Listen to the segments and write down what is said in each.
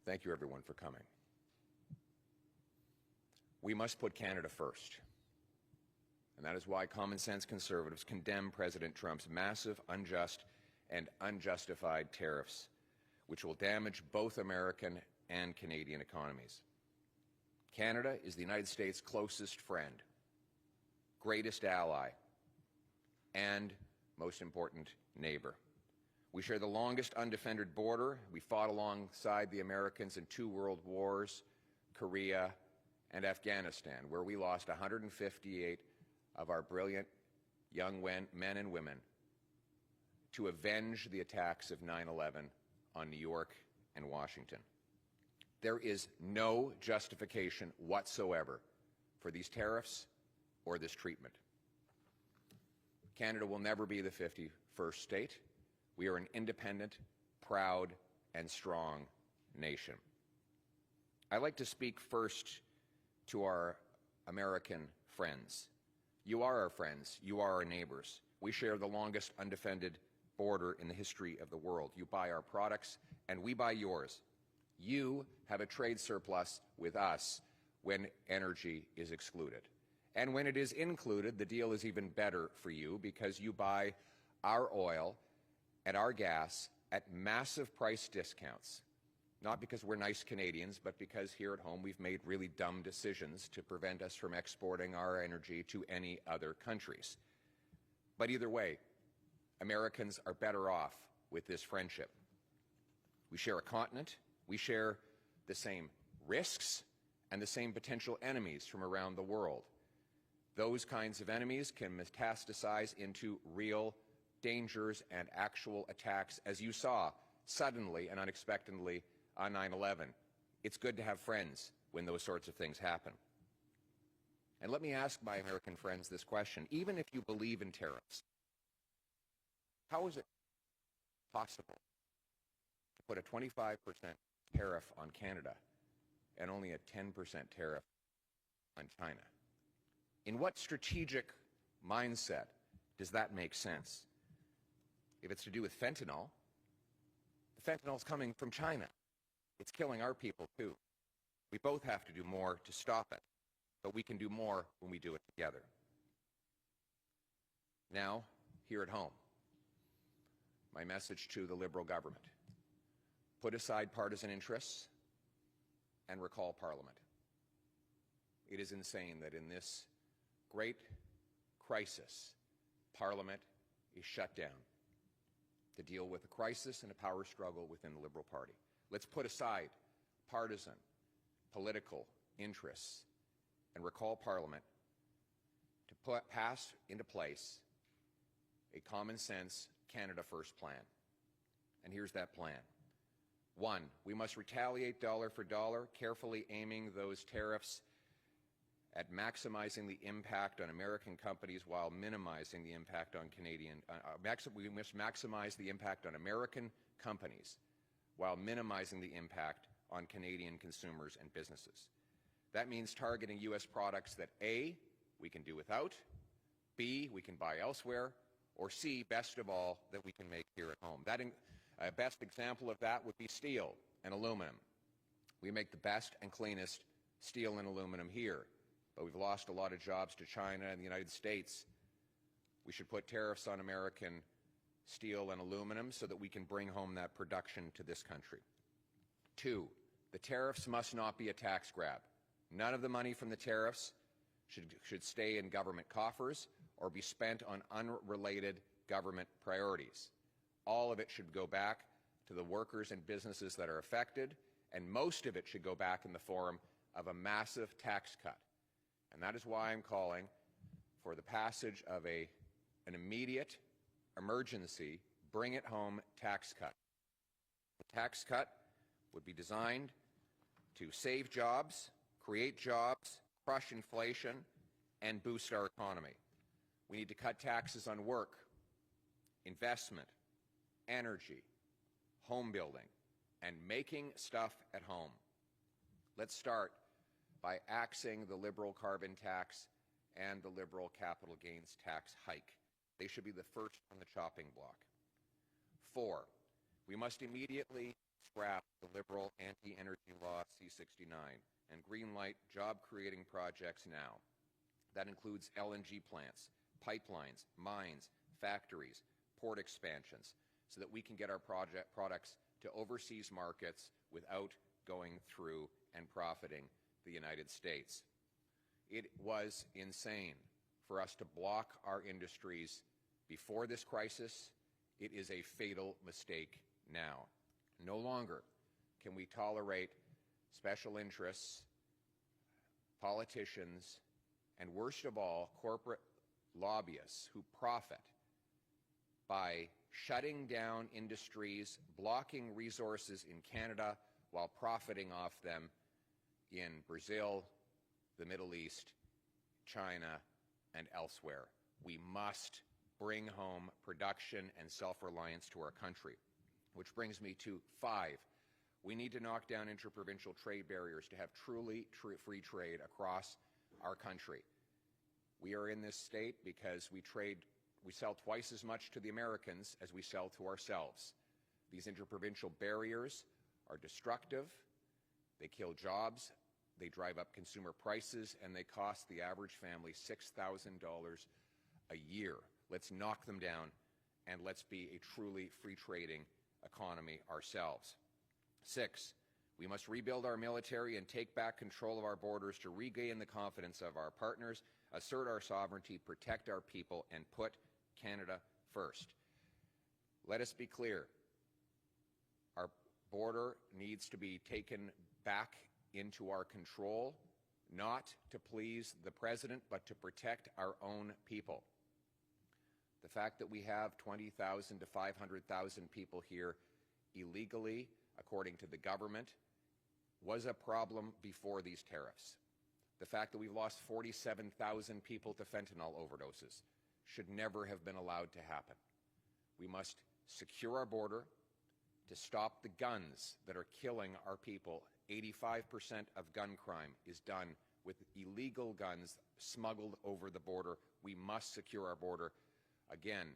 Thank you, everyone, for coming. We must put Canada first. And that is why common-sense Conservatives condemn President Trump's massive, unjust, and unjustified tariffs, which will damage both American and Canadian economies. Canada is the United States' closest friend, greatest ally, and, most important, neighbor. We share the longest undefended border. We fought alongside the Americans in 2 world wars, Korea, and Afghanistan, where we lost 158 of our brilliant young men and women to avenge the attacks of 9/11 on New York and Washington. There is no justification whatsoever for these tariffs or this treatment. Canada will never be the 51st state. We are an independent, proud, and strong nation. I'd like to speak first to our American friends. You are our friends. You are our neighbors. We share the longest undefended border in the history of the world. You buy our products, and we buy yours. You have a trade surplus with us when energy is excluded. And when it is included, the deal is even better for you because you buy our oil and our gas at massive price discounts. Not because we're nice Canadians, but because here at home we've made really dumb decisions to prevent us from exporting our energy to any other countries. But either way, Americans are better off with this friendship. We share a continent, we share the same risks and the same potential enemies from around the world. Those kinds of enemies can metastasize into real dangers and actual attacks, as you saw suddenly and unexpectedly on 9/11. It's good to have friends when those sorts of things happen. And let me ask my American friends this question. Even if you believe in tariffs, how is it possible to put a 25% tariff on Canada and only a 10% tariff on China? In what strategic mindset does that make sense? If it's to do with fentanyl, the fentanyl's coming from China. It's killing our people, too. We both have to do more to stop it, but we can do more when we do it together. Now, here at home, my message to the Liberal government: put aside partisan interests and recall Parliament. It is insane that in this great crisis, Parliament is shut down to deal with a crisis and a power struggle within the Liberal Party. Let's put aside partisan, political interests and recall Parliament to pass into place a common-sense Canada First plan. And here's that plan. 1, we must retaliate dollar for dollar, carefully aiming those tariffs at maximizing the impact on American companies while minimizing the impact on Canadian. We must maximize the impact on American companies while minimizing the impact on Canadian consumers and businesses. That means targeting U.S. products that A, we can do without, B, we can buy elsewhere, or C, best of all, that we can make here at home. That best example of that would be steel and aluminum. We make the best and cleanest steel and aluminum here, but we've lost a lot of jobs to China and the United States. We should put tariffs on American steel and aluminum so that we can bring home that production to this country. 2, the tariffs must not be a tax grab. None of the money from the tariffs should stay in government coffers or be spent on unrelated government priorities. All of it should go back to the workers and businesses that are affected, and most of it should go back in the form of a massive tax cut. And that is why I'm calling for the passage of an immediate emergency bring-it-home tax cut. The tax cut would be designed to save jobs, create jobs, crush inflation, and boost our economy. We need to cut taxes on work, investment, energy, home building, and making stuff at home. Let's start by axing the Liberal carbon tax and the Liberal capital gains tax hike. They should be the first on the chopping block. 4, we must immediately scrap the Liberal anti-energy 1969 and greenlight job-creating projects now. That includes LNG plants, pipelines, mines, factories, port expansions, so that we can get our products to overseas markets without going through and profiting the United States. It was insane for us to block our industries before this crisis. It is a fatal mistake now. No longer can we tolerate special interests, politicians, and worst of all, corporate lobbyists who profit by shutting down industries, blocking resources in Canada while profiting off them in Brazil, the Middle East, China, and elsewhere. We must bring home production and self-reliance to our country. Which brings me to 5. We need to knock down interprovincial trade barriers to have truly free trade across our country. We are in this state because we sell twice as much to the Americans as we sell to ourselves. These interprovincial barriers are destructive. They kill jobs, they drive up consumer prices, and they cost the average family $6,000 a year. Let's knock them down, and let's be a truly free trading economy ourselves. 6, we must rebuild our military and take back control of our borders to regain the confidence of our partners, assert our sovereignty, protect our people, and put Canada first. Let us be clear. Our border needs to be taken back into our control, not to please the President, but to protect our own people. The fact that we have 20,000 to 500,000 people here illegally, according to the government, was a problem before these tariffs. The fact that we've lost 47,000 people to fentanyl overdoses should never have been allowed to happen. We must secure our border to stop the guns that are killing our people. 85% of gun crime is done with illegal guns smuggled over the border. We must secure our border, again,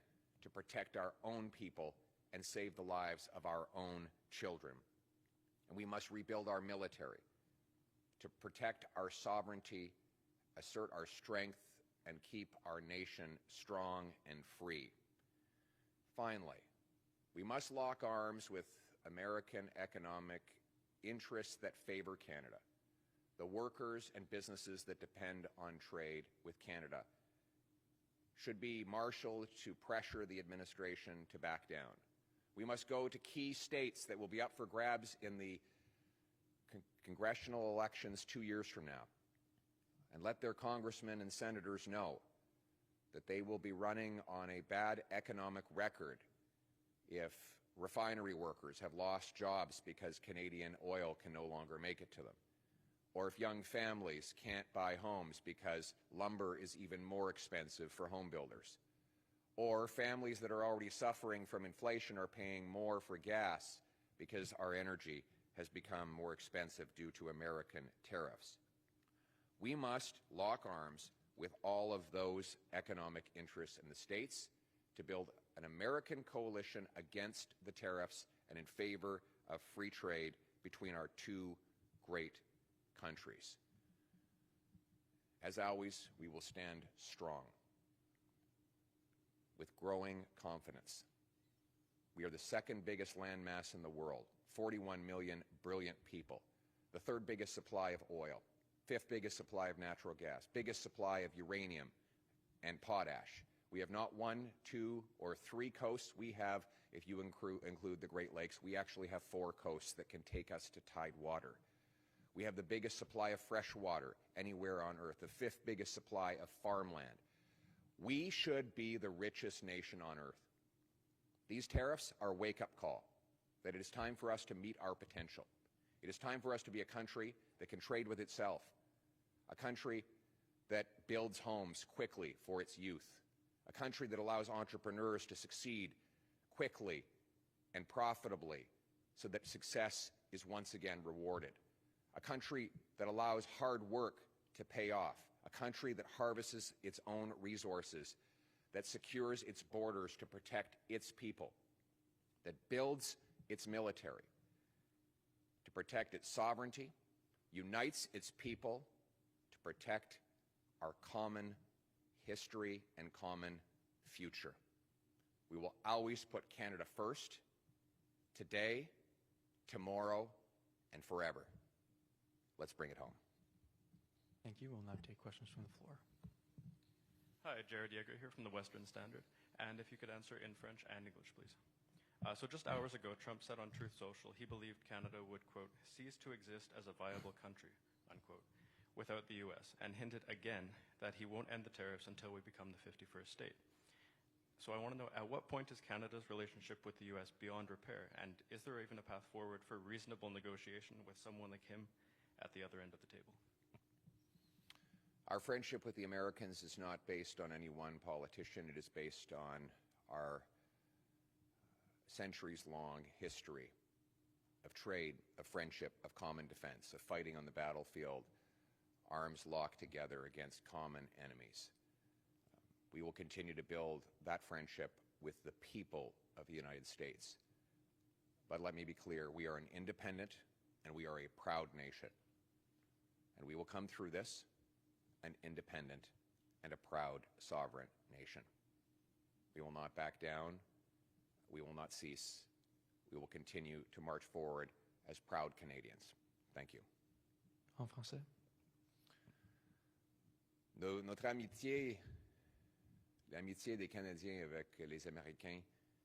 to protect our own people and save the lives of our own children. And we must rebuild our military to protect our sovereignty, assert our strength, and keep our nation strong and free. Finally, we must lock arms with American economic interests that favor Canada, the workers and businesses that depend on trade with Canada should be marshaled to pressure the administration to back down. We must go to key states that will be up for grabs in the congressional elections 2 years from now and let their congressmen and senators know that they will be running on a bad economic record if refinery workers have lost jobs because Canadian oil can no longer make it to them, or if young families can't buy homes because lumber is even more expensive for home builders, or families that are already suffering from inflation are paying more for gas because our energy has become more expensive due to American tariffs. We must lock arms with all of those economic interests in the states to build an American coalition against the tariffs and in favor of free trade between our two great countries. As always, we will stand strong with growing confidence. We are the second biggest landmass in the world, 41 million brilliant people, the third biggest supply of oil, fifth biggest supply of natural gas, biggest supply of uranium and potash. We have not 1, 2, or 3 coasts. We have, if you include the Great Lakes, we actually have 4 coasts that can take us to tide water. We have the biggest supply of fresh water anywhere on Earth, the 5th biggest supply of farmland. We should be the richest nation on Earth. These tariffs are a wake-up call that it is time for us to meet our potential. It is time for us to be a country that can trade with itself, a country that builds homes quickly for its youth, a country that allows entrepreneurs to succeed quickly and profitably so that success is once again rewarded, a country that allows hard work to pay off, a country that harvests its own resources, that secures its borders to protect its people, that builds its military to protect its sovereignty, unites its people to protect our common history and common future. We will always put Canada first, today, tomorrow, and forever. Let's bring it home. Thank you. We'll now take questions from the floor. Hi, Jared Yeager here from the Western Standard. And if you could answer in French and English, please. So just hours ago, Trump said on Truth Social he believed Canada would, quote, cease to exist as a viable country, unquote, without the U.S., and hinted again that he won't end the tariffs until we become the 51st state. So I want to know, at what point is Canada's relationship with the U.S. beyond repair? And is there even a path forward for reasonable negotiation with someone like him at the other end of the table? Our friendship with the Americans is not based on any one politician. It is based on our centuries-long history of trade, of friendship, of common defense, of fighting on the battlefield, arms locked together against common enemies. We will continue to build that friendship with the people of the United States. But let me be clear, we are an independent and we are a proud nation. And we will come through this an independent and a proud sovereign nation. We will not back down. We will not cease. We will continue to march forward as proud Canadians. Thank you. En français. Notre amitié, l'amitié des Canadiens avec les Américains,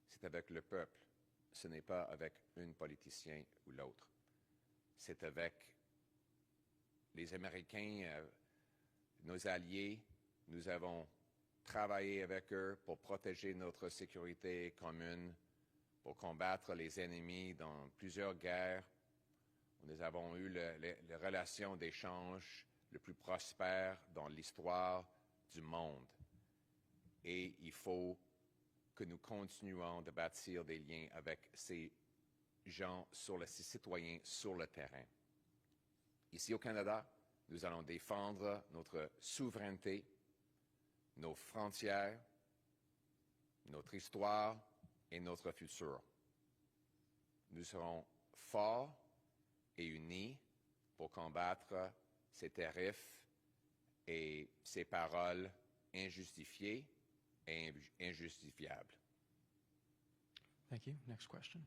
c'est avec le peuple. Ce n'est pas avec un politicien ou l'autre. C'est avec les Américains, nos alliés. Nous avons travaillé avec eux pour protéger notre sécurité commune, pour combattre les ennemis dans plusieurs guerres. Nous avons eu les relations d'échange le plus prospères dans l'histoire du monde. Et il faut que nous continuions de bâtir des liens avec ces gens, ces citoyens sur le terrain. Ici au Canada, nous allons défendre notre souveraineté, nos frontières, notre histoire et notre futur. Nous serons forts et unis pour combattre ces tarifs et ces paroles injustifiées et injustifiables. Thank you. Next question.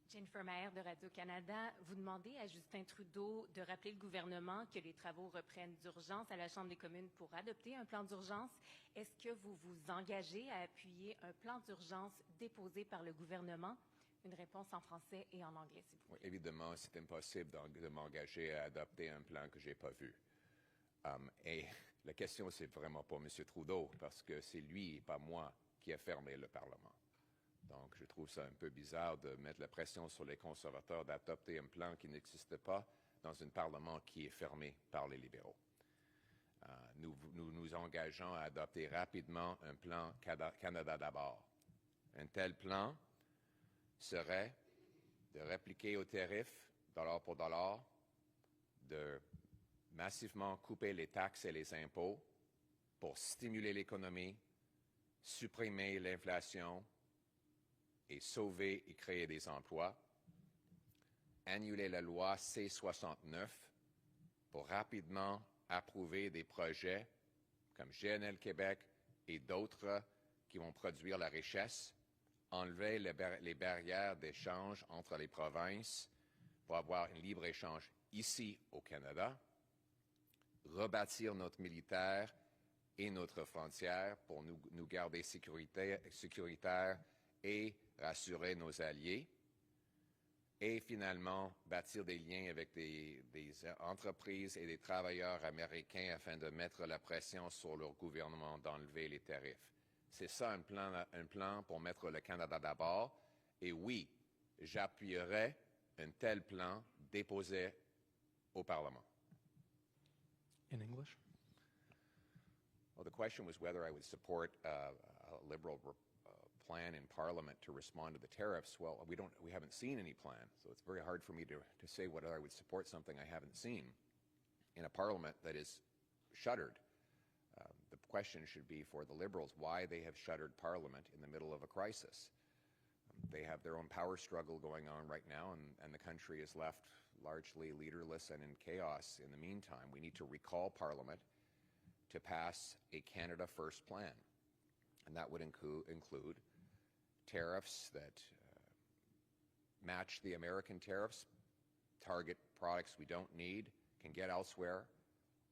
Jennifer Maher de Radio-Canada, vous demandez à Justin Trudeau de rappeler le gouvernement que les travaux reprennent d'urgence à la Chambre des communes pour adopter un plan d'urgence. Est-ce que vous vous engagez à appuyer un plan d'urgence déposé par le gouvernement? Une réponse en français et en anglais, s'il vous plaît. Oui, évidemment, c'est impossible de m'engager à adopter un plan que je n'ai pas vu. Et la question, c'est vraiment pas M. Trudeau, parce que c'est lui et pas moi qui a fermé le Parlement. Donc, je trouve ça un peu bizarre de mettre la pression sur les conservateurs d'adopter un plan qui n'existe pas dans un Parlement qui est fermé par les libéraux. Nous nous engageons à adopter rapidement un plan Canada d'abord. Un tel plan serait de répliquer aux tarifs, dollar pour dollar, de massivement couper les taxes et les impôts pour stimuler l'économie, supprimer l'inflation, et sauver et créer des emplois, annuler la loi C-69 pour rapidement approuver des projets comme GNL Québec et d'autres qui vont produire la richesse, enlever les barrières d'échange entre les provinces pour avoir un libre-échange ici au Canada, rebâtir notre militaire et notre frontière pour nous garder sécuritaires et rassurer nos alliés, et finalement bâtir des liens avec des entreprises et des travailleurs américains afin de mettre la pression sur leur gouvernement d'enlever les tarifs. C'est ça un plan pour mettre le Canada d'abord. Et oui, j'appuierai un tel plan déposé au Parlement. In English? Well, the question was whether I would support a Liberal plan in Parliament to respond to the tariffs. Well, we haven't seen any plan, so it's very hard for me to say whether I would support something I haven't seen in a Parliament that is shuttered. The question should be for the Liberals why they have shuttered Parliament in the middle of a crisis. They have their own power struggle going on right now, and the country is left largely leaderless and in chaos in the meantime. We need to recall Parliament to pass a Canada First plan, and that would include tariffs that match the American tariffs, target products we don't need, can get elsewhere,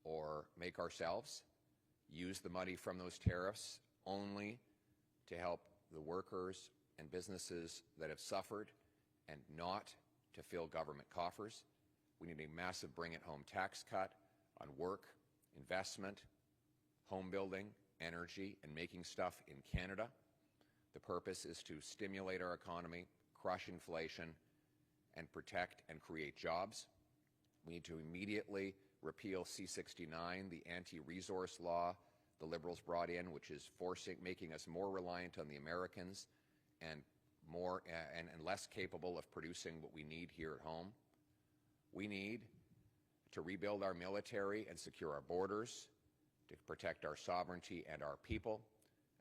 or make ourselves, use the money from those tariffs only to help the workers and businesses that have suffered and not to fill government coffers. We need a massive bring-it-home tax cut on work, investment, home building, energy, and making stuff in Canada. The purpose is to stimulate our economy, crush inflation, and protect and create jobs. We need to immediately repeal C-69, the anti-resource law the Liberals brought in, which is making us more reliant on the Americans and less capable of producing what we need here at home. We need to rebuild our military and secure our borders, to protect our sovereignty and our people,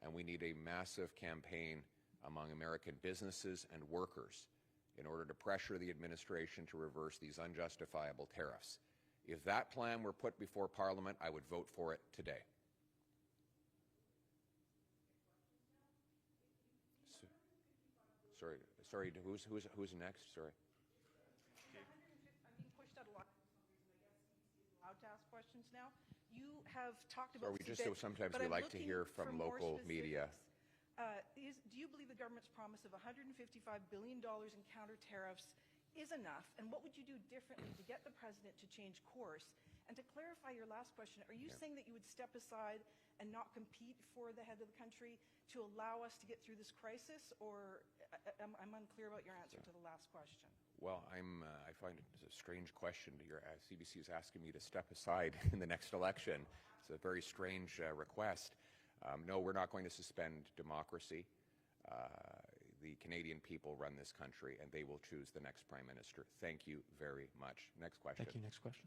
and we need a massive campaign among American businesses and workers in order to pressure the administration to reverse these unjustifiable tariffs. If that plan were put before Parliament, I would vote for it today. Sorry, who's next? Sorry. I'm being pushed out a lot for some reason. I guess CBC is allowed to ask questions now. You have talked about Sometimes we like to hear from local media. Do you believe the government's promise of $155 billion in counter tariffs is enough? And what would you do differently to get the president to change course? And to clarify your last question, are you saying that you would step aside and not compete for the head of the country to allow us to get through this crisis? Or I'm unclear about your answer to the last question. Well, I find it a strange question. CBC is asking me to step aside in the next election. It's a very strange request. No, we're not going to suspend democracy. The Canadian people run this country, and they will choose the next Prime Minister. Thank you very much. Next question. Thank you. Next question.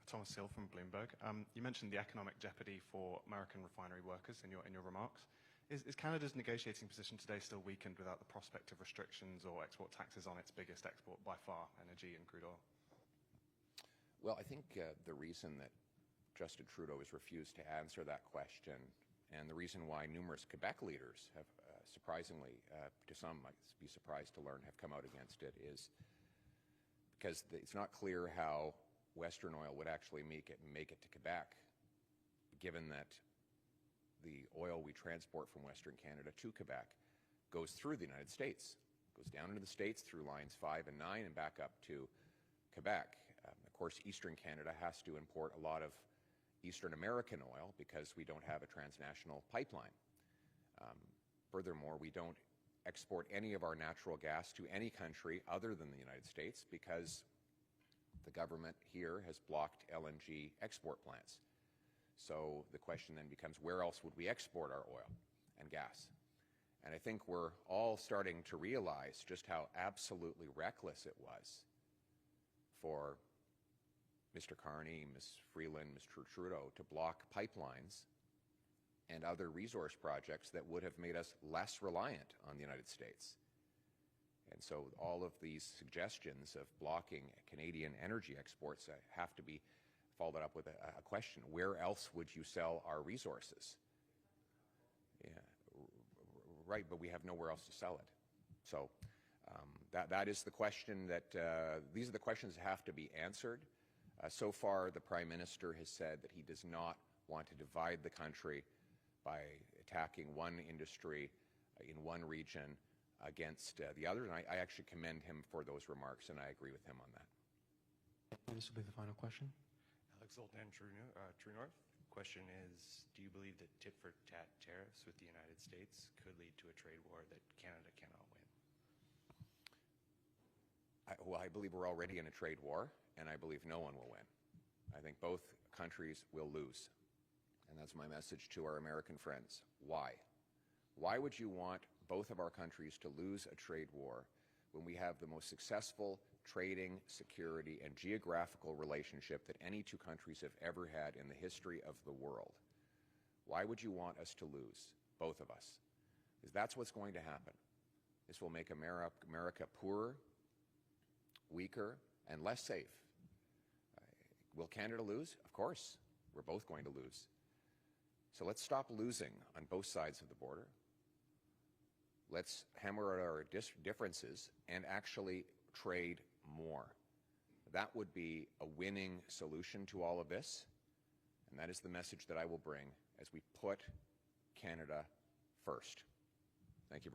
Thomas Hill from Bloomberg. You mentioned the economic jeopardy for American refinery workers in your remarks. Is Canada's negotiating position today still weakened without the prospect of restrictions or export taxes on its biggest export by far, energy and crude oil? Well, I think the reason that Justin Trudeau has refused to answer that question, and the reason why numerous Quebec leaders have surprisingly, to some might be surprised to learn, have come out against it, is because it's not clear how Western oil would actually make it to Quebec, given that the oil we transport from Western Canada to Quebec goes through the United States, goes down into the States through lines 5 and 9 and back up to Quebec. Of course, Eastern Canada has to import a lot of Eastern American oil because we don't have a transnational pipeline. Furthermore, we don't export any of our natural gas to any country other than the United States because the government here has blocked LNG export plants. So the question then becomes, where else would we export our oil and gas? And I think we're all starting to realize just how absolutely reckless it was for Mr. Carney, Ms. Freeland, Mr. Trudeau to block pipelines and other resource projects that would have made us less reliant on the United States. And so all of these suggestions of blocking Canadian energy exports have to be followed up with a question. Where else would you sell our resources? Yeah, right, but we have nowhere else to sell it. So that is the question that, these are the questions that have to be answered. So far, the Prime Minister has said that he does not want to divide the country by attacking one industry in one region against the other, and I actually commend him for those remarks, and I agree with him on that. This will be the final question. Alex Zoltan, True North. Question is, do you believe that tit-for-tat tariffs with the United States could lead to a trade war that Canada cannot win? I believe we're already in a trade war, and I believe no one will win. I think both countries will lose, and that's my message to our American friends. Why? Why would you want both of our countries to lose a trade war when we have the most successful trading, security, and geographical relationship that any two countries have ever had in the history of the world? Why would you want us to lose, both of us? Because that's what's going to happen. This will make America poorer, weaker, and less safe. Will Canada lose? Of course. We're both going to lose. So let's stop losing on both sides of the border. Let's hammer out our differences and actually trade more. That would be a winning solution to all of this, and that is the message that I will bring as we put Canada first. Thank you very much.